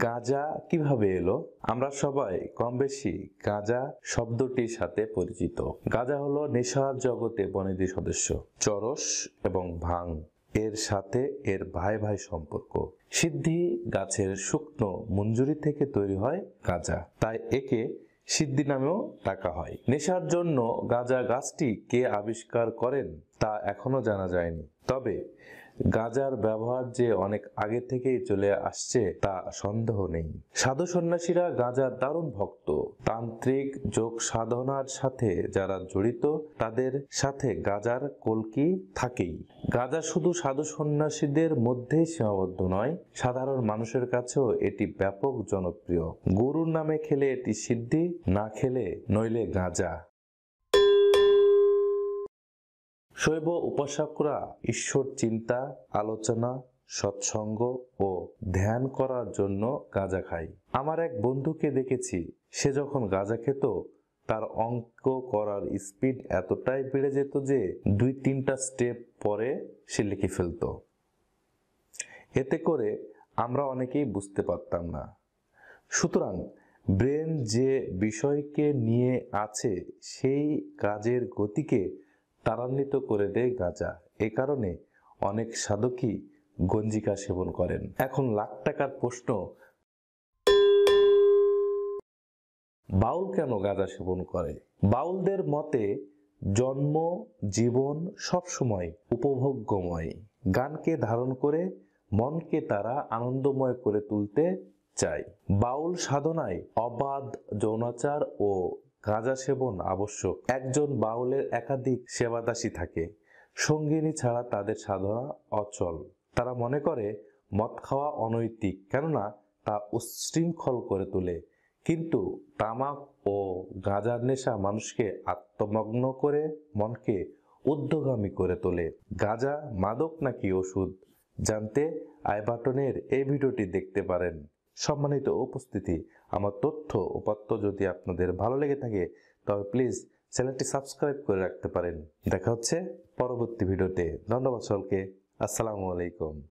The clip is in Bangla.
গাঁজা কিভাবে এলো? আমরা সবাই কম বেশি গাঁজা শব্দটির সাথে পরিচিত। গাঁজা হলো নেশার জগতে বনেদি সদস্য। চরস এবং ভাং এর সাথে এর ভাই ভাই সম্পর্ক। সিদ্ধি গাছের শুকনো মঞ্জুরি থেকে তৈরি হয় গাঁজা, তাই একে সিদ্ধি নামেও ডাকা হয়। নেশার জন্য গাঁজা গাছটি কে আবিষ্কার করেন তা এখনো জানা যায়নি, তবে গাঁজার ব্যবহার যে অনেক আগে থেকেই চলে আসছে তা সন্দেহ নেই। সাধু সন্ন্যাসীরা গাঁজার দারুণ ভক্ত। তান্ত্রিক যোগ সাধনার সাথে যারা জড়িত তাদের সাথে গাঁজার কলকি থাকেই। গাঁজা শুধু সাধু সন্ন্যাসীদের মধ্যেই সীমাবদ্ধ নয়, সাধারণ মানুষের কাছেও এটি ব্যাপক জনপ্রিয়। গরুর নামে খেলে এটি সিদ্ধি, না খেলে নইলে গাঁজা। শৈব উপাসকরা ঈশ্বর চিন্তা, আলোচনা, সৎসঙ্গ ও ধ্যান করার জন্য গাঁজা খায়। আমার এক বন্ধুকে দেখেছি, সে যখন গাঁজা খেত তার অঙ্ক করার স্পিড এতটাই বেড়ে যেত যে 2-3টা স্টেপ পরে সে লিখে ফেলত। এতে করে আমরা অনেকেই বুঝতে পারতাম না। সুতরাং ব্রেন যে বিষয়কে নিয়ে আছে সেই কাজের গতিকে ত্বরান্বিত করে দেয় গাঁজা। এ কারণে অনেক সাধকই গঞ্জিকা সেবন করেন। এখন লাখ টাকার প্রশ্ন, বাউল কেন গাঁজা সেবন করে? বাউলদের মতে জন্ম জীবন সবসময় উপভোগ্যময়। গানকে ধারণ করে মনকে তারা আনন্দময় করে তুলতে চায়। বাউল সাধনায় অবাধ যৌনাচার ও গাঁজা সেবন আবশ্যক। একজন বাউলের একাধিক সেবাদাসী থাকে, সঙ্গিনী ছাড়া তাদের সাধনা অচল। তারা মনে করে মদ খাওয়া অনৈতিক, কেননা তা উচ্ছৃঙ্খল করে তোলে। কিন্তু তামাক ও গাঁজার নেশা মানুষকে আত্মমগ্ন করে মনকে ঊর্ধ্বগামী করে তোলে। গাঁজা মাদক নাকি ওষুধ জানতে আই বাটনের এই ভিডিওটি দেখতে পারেন। সম্মানিত উপস্থিতি, আমার তথ্য উপাত্ত যদি আপনাদের ভালো লেগে থাকে তবে প্লিজ চ্যানেলটি সাবস্ক্রাইব করে রাখতে পারেন। দেখা হচ্ছে পরবর্তী ভিডিওতে। ধন্যবাদ সকলকে। আসসালামু আলাইকুম।